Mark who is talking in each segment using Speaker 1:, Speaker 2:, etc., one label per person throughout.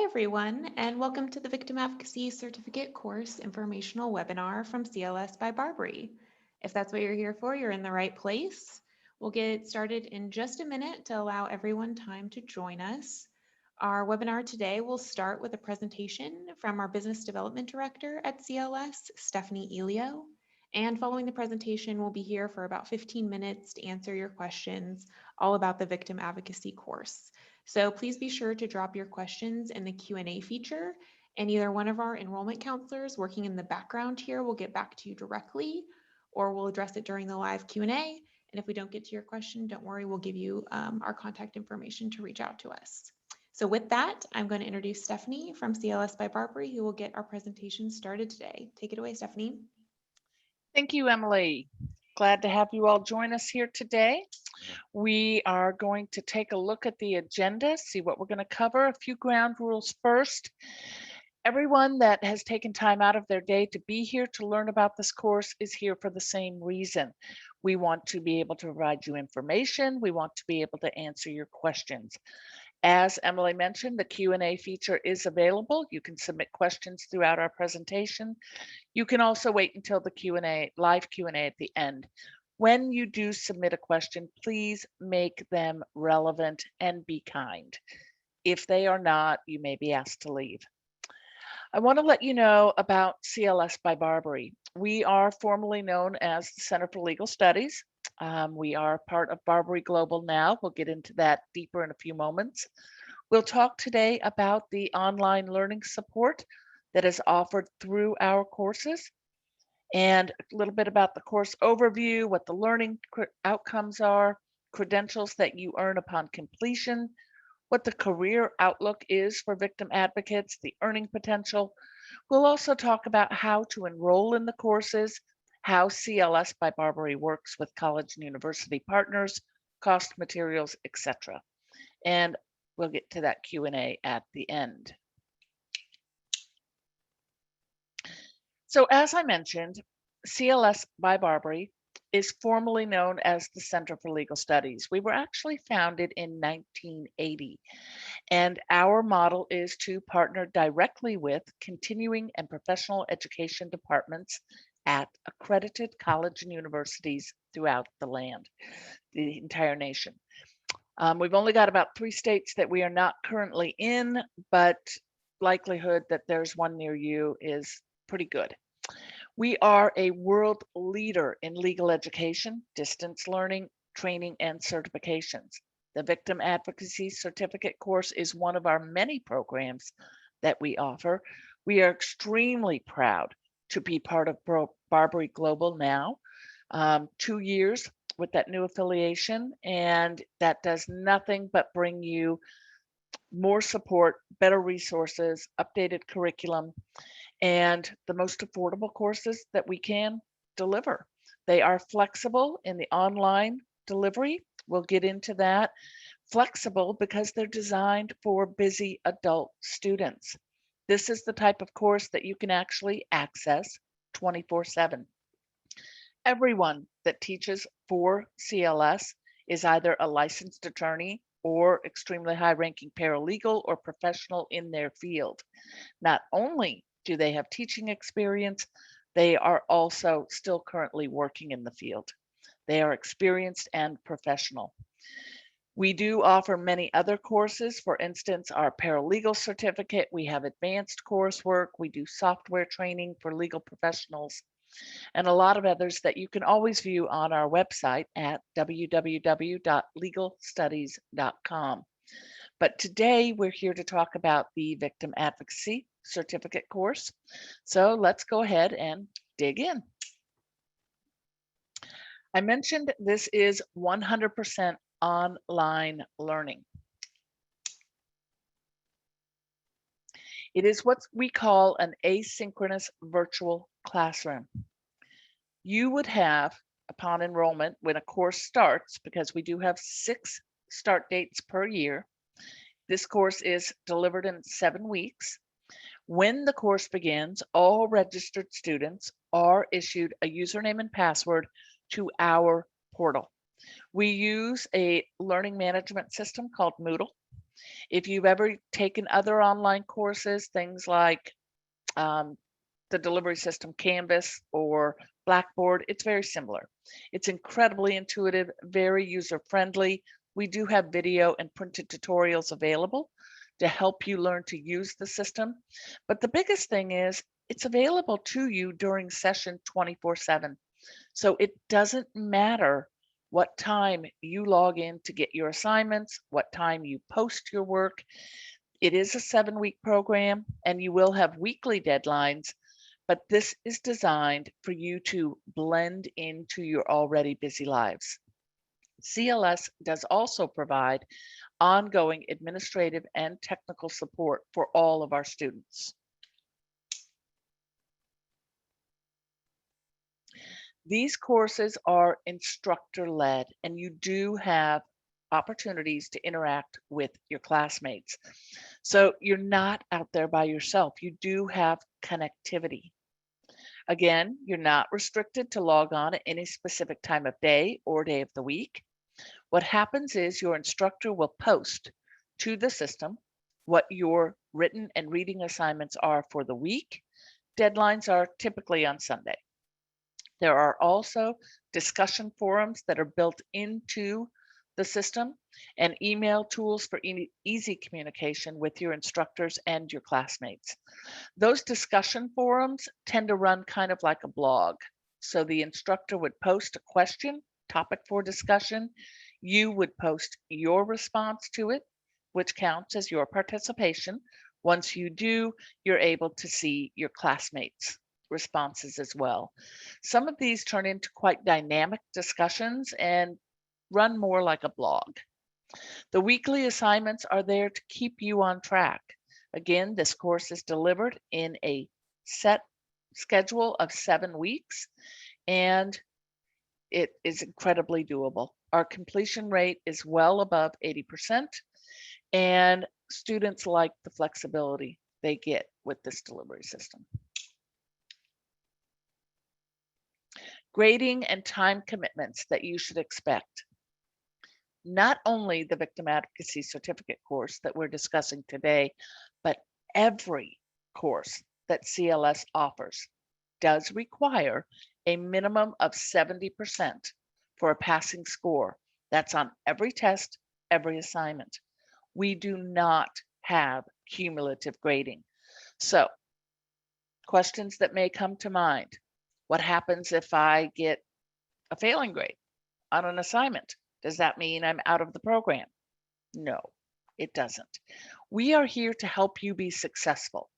Speaker 1: everyone, and welcome to the Victim Advocacy Certificate Course Informational Webinar from CLS by BARBRI. If that's what you're here for, you're in the right place. We'll get started in just a minute to allow everyone time to join us. Our webinar today will start with a presentation from our Business Development Director at CLS, Stephanie Elio. And following the presentation, we'll be here for about 15 minutes to answer your questions all about the Victim Advocacy course. So please be sure to drop your questions in the Q&A feature, and either one of our enrollment counselors working in the background here will get back to you directly, or we'll address it during the live Q&A. And if we don't get to your question, don't worry, we'll give you our contact information to reach out to us. So with that, I'm going to introduce Stephanie from CLS by BARBRI, who will get our presentation started today. Take it away, Stephanie.
Speaker 2: Thank you, Emily. Glad to have you all join us here today. We are going to take a look at the agenda, see what we're going to cover. A few ground rules first. Everyone that has taken time out of their day to be here to learn about this course is here for the same reason. We want to be able to provide you information. We want to be able to answer your questions. As Emily mentioned, the Q&A feature is available. You can submit questions throughout our presentation. You can also wait until the live Q&A at the end. When you do submit a question, please make them relevant and be kind. If they are not, you may be asked to leave. I want to let you know about CLS by BARBRI. We are formally known as the Center for Legal Studies. We are part of BARBRI Global now. We'll get into that deeper in a few moments. We'll talk today about the online learning support that is offered through our courses, and a little bit about the course overview, what the learning outcomes are, credentials that you earn upon completion, what the career outlook is for victim advocates, the earning potential. We'll also talk about how to enroll in the courses, how CLS by BARBRI works with college and university partners, cost materials, etc. And we'll get to that Q&A at the end. So as I mentioned, CLS by BARBRI is formally known as the Center for Legal Studies. We were actually founded in 1980, and our model is to partner directly with continuing and professional education departments at accredited college and universities throughout the land, the entire nation. We've only got about 3 states that we are not currently in, but likelihood that there's one near you is pretty good. We are a world leader in legal education, distance learning, training, and certifications. The Victim Advocacy Certificate course is one of our many programs that we offer. We are extremely proud to be part of BARBRI Global now, 2 years with that new affiliation, and that does nothing but bring you more support, better resources, updated curriculum, and the most affordable courses that we can deliver. They are flexible in the online delivery. We'll get into that. Flexible because they're designed for busy adult students. This is the type of course that you can actually access 24/7. Everyone that teaches for CLS is either a licensed attorney or extremely high-ranking paralegal or professional in their field. Not only do they have teaching experience, they are also still currently working in the field. They are experienced and professional. We do offer many other courses. For instance, our paralegal certificate, we have advanced coursework, we do software training for legal professionals, and a lot of others that you can always view on our website at www.legalstudies.com. But today we're here to talk about the Victim Advocacy Certificate course. So let's go ahead and dig in. I mentioned this is 100% online learning. It is what we call an asynchronous virtual classroom. You would have, upon enrollment, when a course starts, because we do have 6 start dates per year, this course is delivered in 7 weeks. When the course begins, all registered students are issued a username and password to our portal. We use a learning management system called Moodle. If you've ever taken other online courses, things like the delivery system Canvas or Blackboard, it's very similar. It's incredibly intuitive, very user-friendly. We do have video and printed tutorials available to help you learn to use the system. But the biggest thing is it's available to you during session 24/7. So it doesn't matter what time you log in to get your assignments, what time you post your work. It is a 7-week program and you will have weekly deadlines, but this is designed for you to blend into your already busy lives. CLS does also provide ongoing administrative and technical support for all of our students. These courses are instructor-led, and you do have opportunities to interact with your classmates. So you're not out there by yourself. You do have connectivity. Again, you're not restricted to log on at any specific time of day or day of the week. What happens is your instructor will post to the system what your written and reading assignments are for the week. Deadlines are typically on Sunday. There are also discussion forums that are built into the system and email tools for easy communication with your instructors and your classmates. Those discussion forums tend to run kind of like a blog. So the instructor would post a question, topic for discussion. You would post your response to it, which counts as your participation. Once you do, you're able to see your classmates' responses as well. Some of these turn into quite dynamic discussions and run more like a blog. The weekly assignments are there to keep you on track. Again, this course is delivered in a set schedule of 7 weeks, and it is incredibly doable. Our completion rate is well above 80%, and students like the flexibility they get with this delivery system. Grading and time commitments that you should expect. Not only the Victim Advocacy Certificate course that we're discussing today, but every course that CLS offers does require a minimum of 70% for a passing score. That's on every test, every assignment. We do not have cumulative grading. So, questions that may come to mind. What happens if I get a failing grade on an assignment? Does that mean I'm out of the program? No, it doesn't. We are here to help you be successful.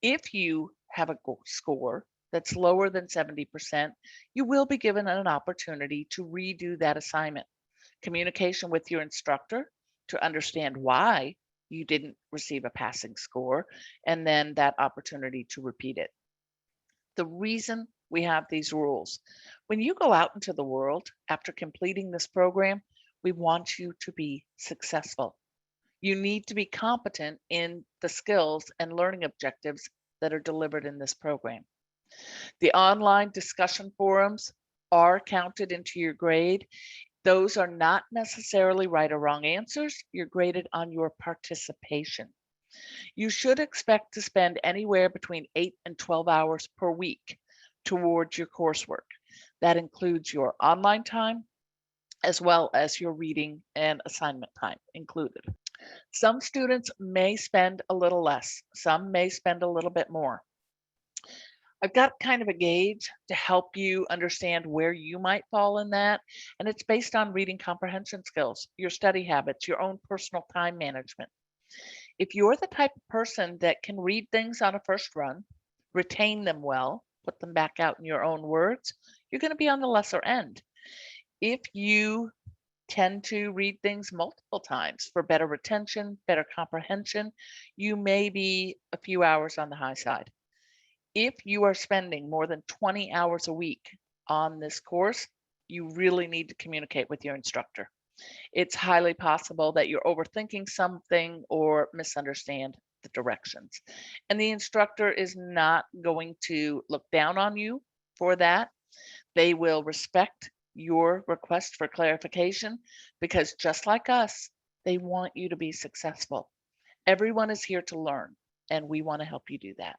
Speaker 2: If you have a score that's lower than 70%, you will be given an opportunity to redo that assignment. Communication with your instructor to understand why you didn't receive a passing score, and then that opportunity to repeat it. The reason we have these rules, when you go out into the world after completing this program, we want you to be successful. You need to be competent in the skills and learning objectives that are delivered in this program. The online discussion forums are counted into your grade. Those are not necessarily right or wrong answers. You're graded on your participation. You should expect to spend anywhere between 8 and 12 hours per week towards your coursework. That includes your online time as well as your reading and assignment time included. Some students may spend a little less, some may spend a little bit more. I've got kind of a gauge to help you understand where you might fall in that, and it's based on reading comprehension skills, your study habits, your own personal time management. If you're the type of person that can read things on a first run, retain them well, put them back out in your own words, you're going to be on the lesser end. If you tend to read things multiple times for better retention, better comprehension, you may be a few hours on the high side. If you are spending more than 20 hours a week on this course, you really need to communicate with your instructor. It's highly possible that you're overthinking something or misunderstand the directions. And the instructor is not going to look down on you for that. They will respect your request for clarification because just like us, They want you to be successful. Everyone is here to learn, and we want to help you do that.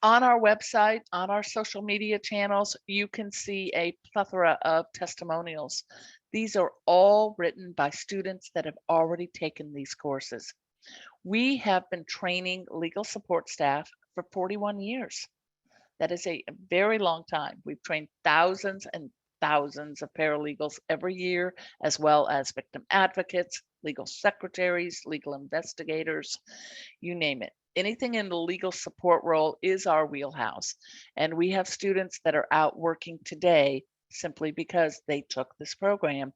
Speaker 2: On our website, on our social media channels, you can see a plethora of testimonials. These are all written by students that have already taken these courses. We have been training legal support staff for 41 years. That is a very long time. We've trained thousands and thousands of paralegals every year, as well as victim advocates, legal secretaries, legal investigators, you name it. Anything in the legal support role is our wheelhouse. And we have students that are out working today simply because they took this program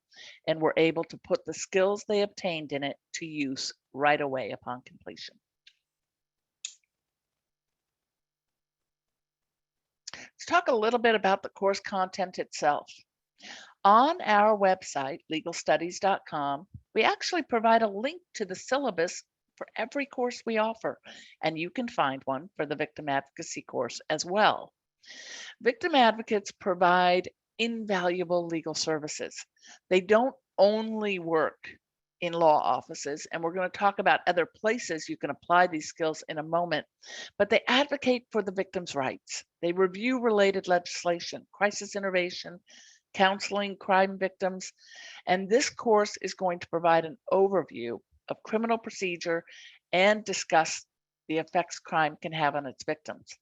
Speaker 2: and were able to put the skills they obtained in it to use right away upon completion. Let's talk a little bit about the course content itself. On our website, legalstudies.com, we actually provide a link to the syllabus for every course we offer, and you can find one for the victim advocacy course as well. Victim advocates provide invaluable legal services. They don't only work in law offices, and we're going to talk about other places you can apply these skills in a moment, but they advocate for the victim's rights. They review related legislation, crisis intervention, counseling crime victims, and this course is going to provide an overview of criminal procedure and discuss the effects crime can have on its victims.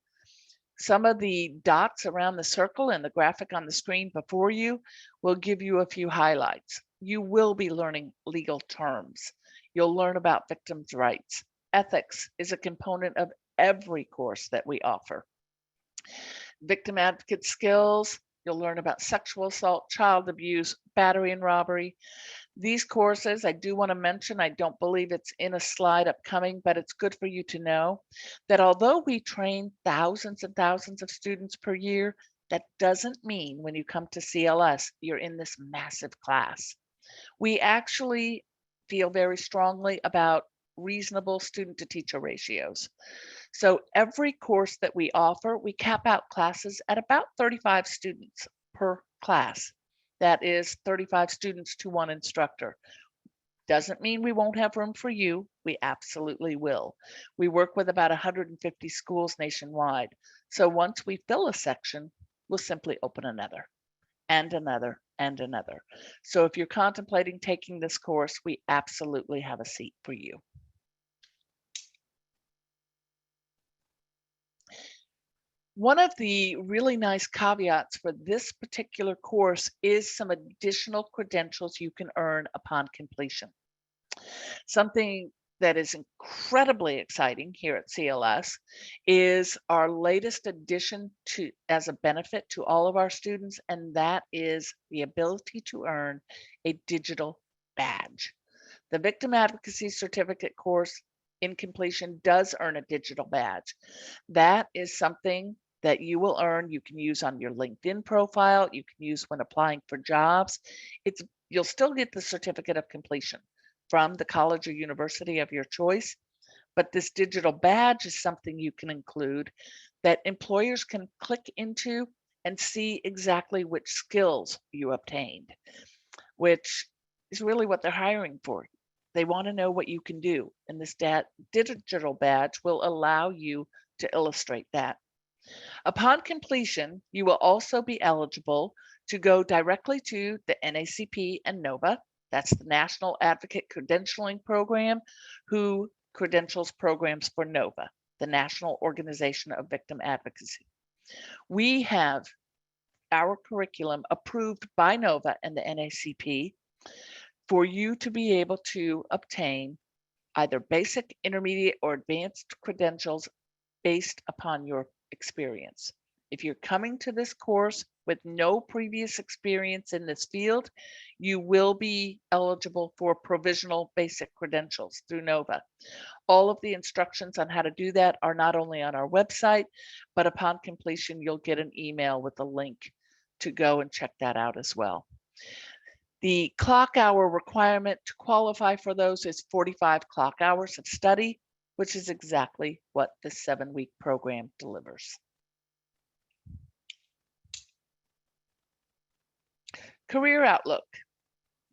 Speaker 2: Some of the dots around the circle and the graphic on the screen before you will give you a few highlights. You will be learning legal terms. You'll learn about victims' rights. Ethics is a component of every course that we offer. Victim advocate skills, you'll learn about sexual assault, child abuse, battery and robbery. These courses, I do want to mention, I don't believe it's in a slide upcoming, but it's good for you to know that although we train thousands and thousands of students per year, that doesn't mean when you come to CLS, you're in this massive class. We actually feel very strongly about reasonable student to teacher ratios. So every course that we offer, we cap out classes at about 35 students per class. That is 35 students to one instructor. Doesn't mean we won't have room for you. We absolutely will. We work with about 150 schools nationwide. So once we fill a section, we'll simply open another and another and another. So if you're contemplating taking this course, we absolutely have a seat for you. One of the really nice caveats for this particular course is some additional credentials you can earn upon completion. Something that is incredibly exciting here at CLS is our latest addition to as a benefit to all of our students, and that is the ability to earn a digital badge. The Victim Advocacy Certificate course in completion does earn a digital badge. That is something that you will earn. You can use on your LinkedIn profile. You can use when applying for jobs. You'll still get the certificate of completion from the college or university of your choice, but this digital badge is something you can include that employers can click into and see exactly which skills you obtained, which is really what they're hiring for. They want to know what you can do, and this digital badge will allow you to illustrate that. Upon completion, you will also be eligible to go directly to the NACP and NOVA. That's the National Advocate Credentialing Program, who credentials programs for NOVA, the National Organization of Victim Advocacy. We have our curriculum approved by NOVA and the NACP for you to be able to obtain either basic, intermediate, or advanced credentials based upon your experience. If you're coming to this course with no previous experience in this field, you will be eligible for provisional basic credentials through NOVA. All of the instructions on how to do that are not only on our website, but upon completion, you'll get an email with a link to go and check that out as well. The clock hour requirement to qualify for those is 45 clock hours of study, which is exactly what the 7-week program delivers. Career outlook.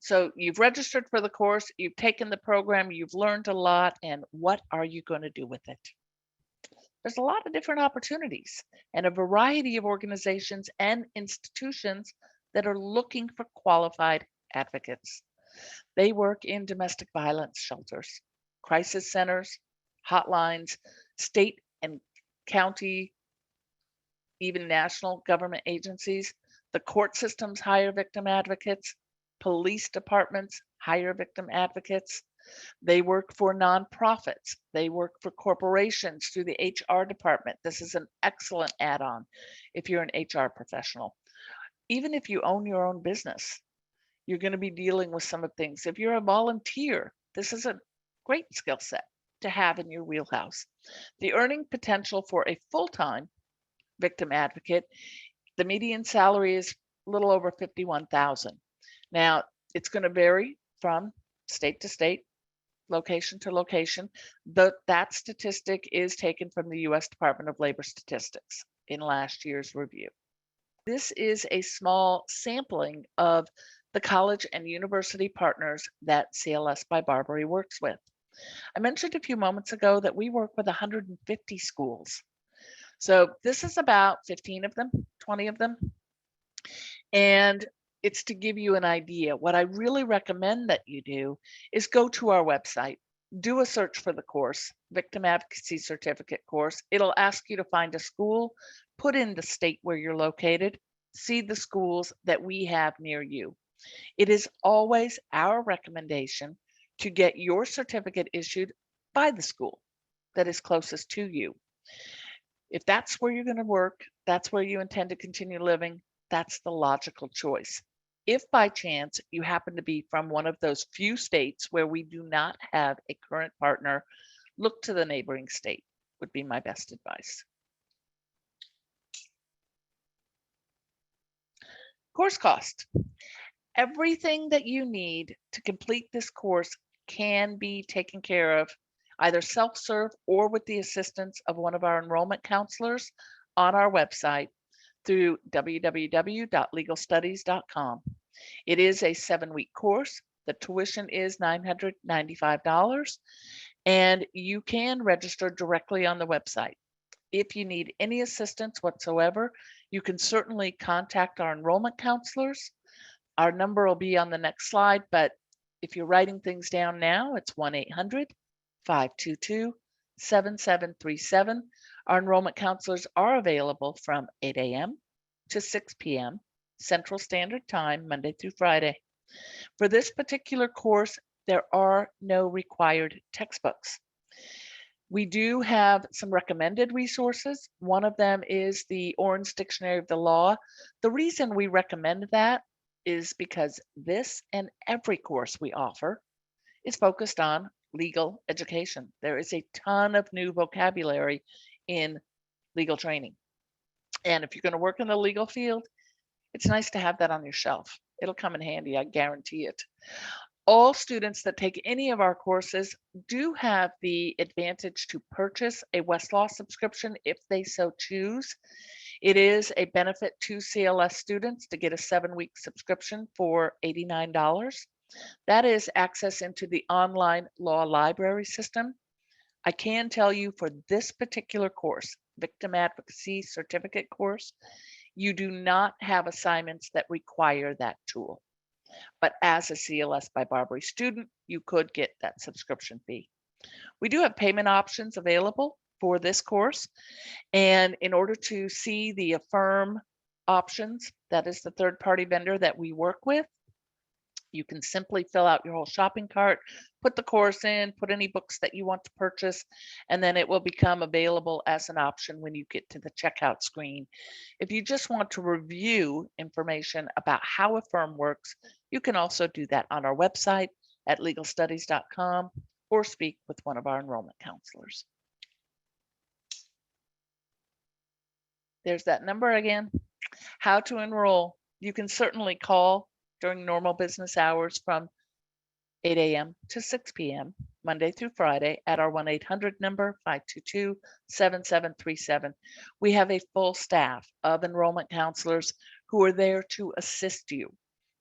Speaker 2: So you've registered for the course, you've taken the program, you've learned a lot, and what are you going to do with it? There's a lot of different opportunities and a variety of organizations and institutions that are looking for qualified advocates. They work in domestic violence shelters, crisis centers, hotlines, state and county, even national government agencies. The court systems hire victim advocates. Police departments hire victim advocates. They work for nonprofits. They work for corporations through the HR department. This is an excellent add-on if you're an HR professional. Even if you own your own business, you're going to be dealing with some of things. If you're a volunteer, this is a great skill set to have in your wheelhouse. The earning potential for a full-time victim advocate, the median salary is a little over $51,000. Now, it's going to vary from state to state, location to location. That statistic is taken from the U.S. Department of Labor Statistics in last year's review. This is a small sampling of the college and university partners that CLS by BARBRI works with. I mentioned a few moments ago that we work with 150 schools. So this is about 15 of them, 20 of them. And it's to give you an idea. What I really recommend that you do is go to our website, do a search for the course, Victim Advocacy Certificate course. It'll ask you to find a school, put in the state where you're located, see the schools that we have near you. It is always our recommendation to get your certificate issued by the school that is closest to you. If that's where you're going to work, that's where you intend to continue living, that's the logical choice. If by chance you happen to be from one of those few states where we do not have a current partner, look to the neighboring state, would be my best advice. Course cost. Everything that you need to complete this course can be taken care of either self-serve or with the assistance of one of our enrollment counselors on our website through www.legalstudies.com. It is a 7-week course. The tuition is $995, and you can register directly on the website. If you need any assistance whatsoever, you can certainly contact our enrollment counselors. Our number will be on the next slide, but if you're writing things down now, it's 1-800-522-7737. Our enrollment counselors are available from 8 a.m. to 6 p.m. Central Standard Time, Monday through Friday. For this particular course, there are no required textbooks. We do have some recommended resources. One of them is the Orange Dictionary of the Law. The reason we recommend that is because this and every course we offer is focused on legal education. There is a ton of new vocabulary in legal training. And if you're going to work in the legal field, it's nice to have that on your shelf. It'll come in handy, I guarantee it. All students that take any of our courses do have the advantage to purchase a Westlaw subscription if they so choose. It is a benefit to CLS students to get a 7-week subscription for $89. That is access into the online law library system. I can tell you for this particular course, Victim Advocacy Certificate course, you do not have assignments that require that tool. But as a CLS by BARBRI student, you could get that subscription fee. We do have payment options available for this course. And in order to see the Affirm options, that is the third-party vendor that we work with, you can simply fill out your whole shopping cart, put the course in, put any books that you want to purchase, and then it will become available as an option when you get to the checkout screen. If you just want to review information about how Affirm works, you can also do that on our website at legalstudies.com or speak with one of our enrollment counselors. There's that number again. How to enroll. You can certainly call during normal business hours from 8 a.m. to 6 p.m. Monday through Friday at our 1-800 number, 522-7737. We have a full staff of enrollment counselors who are there to assist you.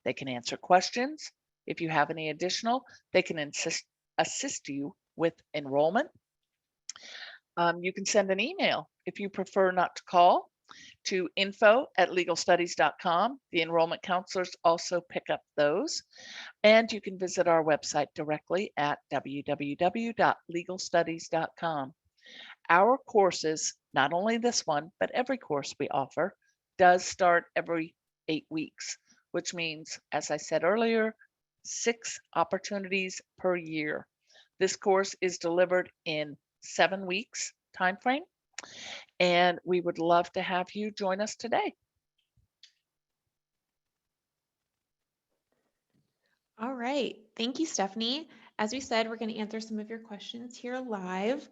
Speaker 2: They can answer questions. If you have any additional, they can assist you with enrollment. You can send an email if you prefer not to call to info@legalstudies.com. The enrollment counselors also pick up those. And you can visit our website directly at www.legalstudies.com. Our courses, not only this one, but every course we offer, does start every 8 weeks, which means, as I said earlier, 6 opportunities per year. This course is delivered in 7 weeks time frame, and we would love to have you join us today.
Speaker 1: All right. Thank you, Stephanie. As we said, we're going to answer some of your questions here live.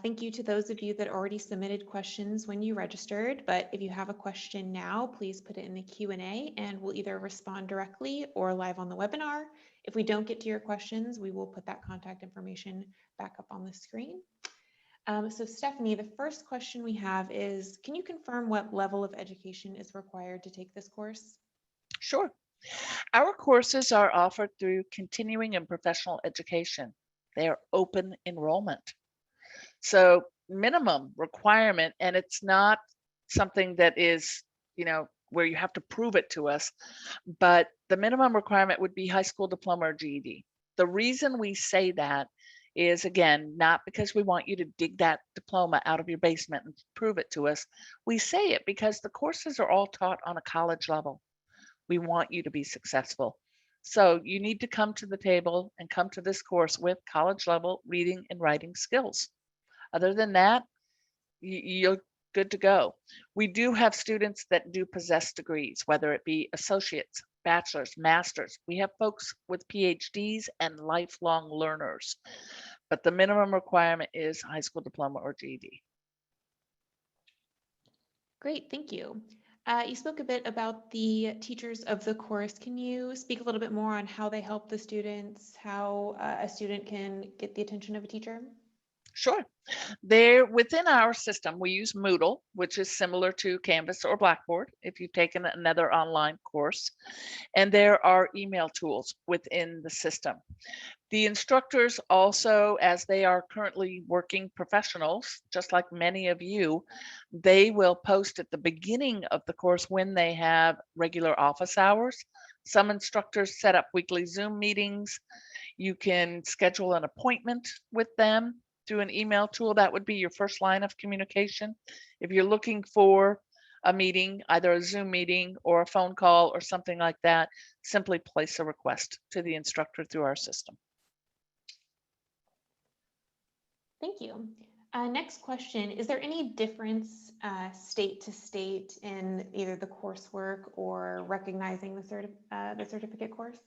Speaker 1: Thank you to those of you that already submitted questions when you registered. But if you have a question now, please put it in the Q&A and we'll either respond directly or live on the webinar. If we don't get to your questions, we will put that contact information back up on the screen. So Stephanie, the first question we have is, can you confirm what level of education is required to take this course?
Speaker 2: Sure. Our courses are offered through continuing and professional education. They are open enrollment. So minimum requirement, and it's not something that is, where you have to prove it to us, but the minimum requirement would be high school diploma or GED. The reason we say that is, again, not because we want you to dig that diploma out of your basement and prove it to us. We say it because the courses are all taught on a college level. We want you to be successful. So you need to come to the table and come to this course with college level reading and writing skills. Other than that, you're good to go. We do have students that do possess degrees, whether it be associates, bachelor's, master's. We have folks with PhDs and lifelong learners, but the minimum requirement is high school diploma or GED.
Speaker 1: Great, thank you. You spoke a bit about the teachers of the course. Can you speak a little bit more on how they help the students, how a student can get the attention of a teacher?
Speaker 2: Sure. They're within our system. We use Moodle, which is similar to Canvas or Blackboard if you've taken another online course. And there are email tools within the system. The instructors also, as they are currently working professionals, just like many of you, they will post at the beginning of the course when they have regular office hours. Some instructors set up weekly Zoom meetings. You can schedule an appointment with them through an email tool. That would be your first line of communication. If you're looking for a meeting, either a Zoom meeting or a phone call or something like that, simply place a request to the instructor through our system.
Speaker 1: Thank you. Next question, is there any difference state to state in either the coursework or recognizing the certificate course?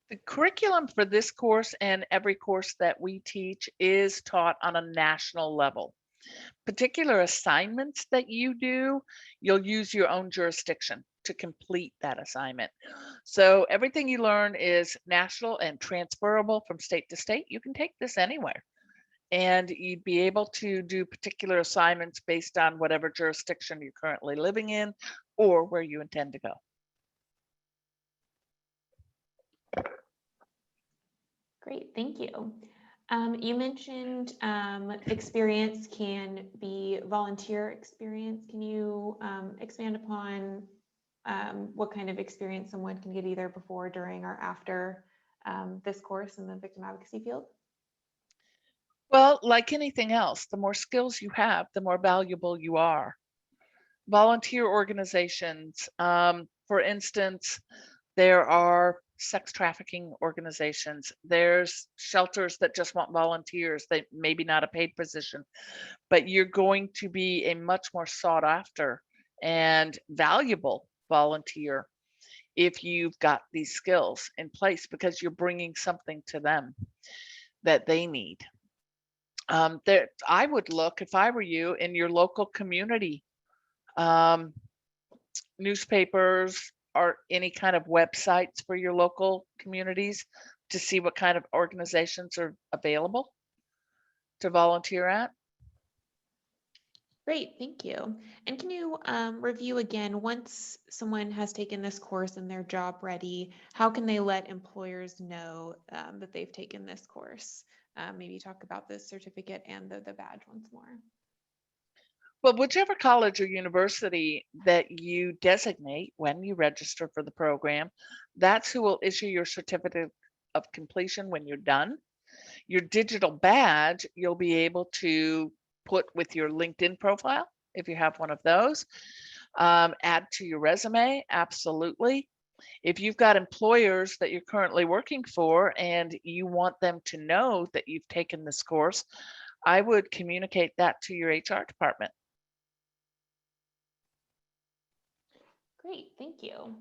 Speaker 2: The curriculum for this course and every course that we teach is taught on a national level. Particular assignments that you do, you'll use your own jurisdiction to complete that assignment. So everything you learn is national and transferable from state to state. You can take this anywhere, and you'd be able to do particular assignments based on whatever jurisdiction you're currently living in or where you intend to go.
Speaker 1: Great, thank you. You mentioned experience can be volunteer experience. Can you expand upon what kind of experience someone can get either before, during, or after this course in the victim advocacy field?
Speaker 2: Well, like anything else, the more skills you have, the more valuable you are. Volunteer organizations, for instance, there are sex trafficking organizations. There's shelters that just want volunteers. They maybe not a paid position, but you're going to be a much more sought after and valuable volunteer if you've got these skills in place because you're bringing something to them that they need. I would look, if I were you, in your local community, newspapers, or any kind of websites for your local communities to see what kind of organizations are available to volunteer at.
Speaker 1: Great, thank you. And can you review again, once someone has taken this course and they're job ready, how can they let employers know that they've taken this course? Maybe talk about the certificate and the badge once more.
Speaker 2: Well, whichever college or university that you designate when you register for the program, that's who will issue your certificate of completion when you're done. Your digital badge, you'll be able to put with your LinkedIn profile if you have one of those. Add to your resume, absolutely. If you've got employers that you're currently working for and you want them to know that you've taken this course, I would communicate that to your HR department.
Speaker 1: Great, thank you.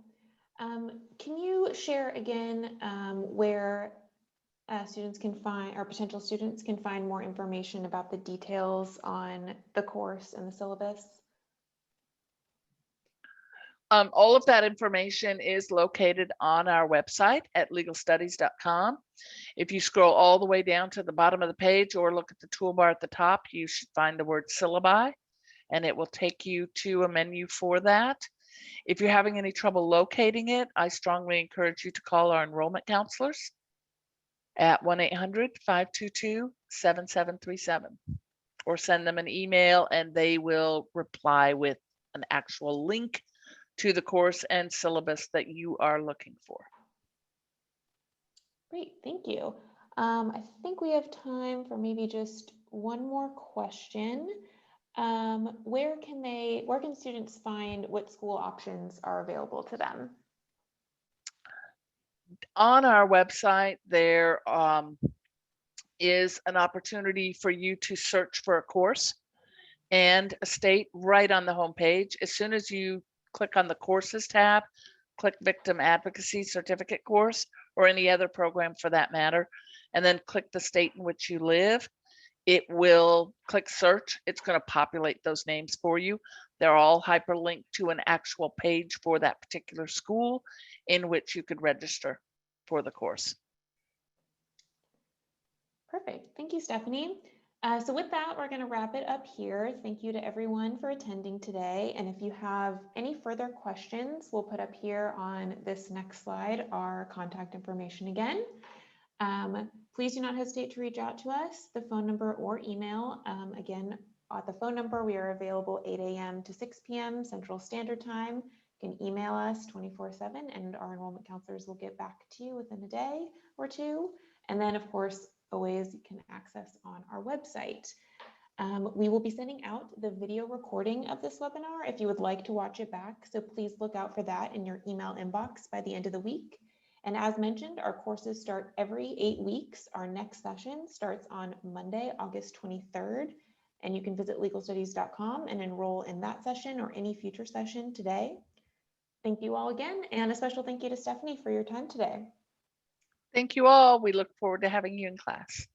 Speaker 1: Can you share again where students can find, or potential students can find more information about the details on the course and the syllabus?
Speaker 2: All of that information is located on our website at legalstudies.com. If you scroll all the way down to the bottom of the page or look at the toolbar at the top, you should find the word syllabi, and it will take you to a menu for that. If you're having any trouble locating it, I strongly encourage you to call our enrollment counselors at 1-800-522-7737 or send them an email and they will reply with an actual link to the course and syllabus that you are looking for.
Speaker 1: Great, thank you. I think we have time for maybe just one more question. Where can students find what school options are available to them?
Speaker 2: On our website, there is an opportunity for you to search for a course and a state right on the homepage. As soon as you click on the courses tab, click Victim Advocacy Certificate course or any other program for that matter, and then click the state in which you live. It will click search. It's going to populate those names for you. They're all hyperlinked to an actual page for that particular school in which you could register for the course.
Speaker 1: Perfect. Thank you, Stephanie. So with that, we're going to wrap it up here. Thank you to everyone for attending today. And if you have any further questions, we'll put up here on this next slide our contact information again. Please do not hesitate to reach out to us, the phone number or email. Again, at the phone number, we are available 8 a.m. to 6 p.m. Central Standard Time. You can email us 24/7 and our enrollment counselors will get back to you within a day or two. And then, of course, always you can access on our website. We will be sending out the video recording of this webinar if you would like to watch it back. So please look out for that in your email inbox by the end of the week. And as mentioned, our courses start every 8 weeks. Our next session starts on Monday, August 23rd. And you can visit legalstudies.com and enroll in that session or any future session today. Thank you all again. And a special thank you to Stephanie for your time today.
Speaker 2: Thank you all. We look forward to having you in class.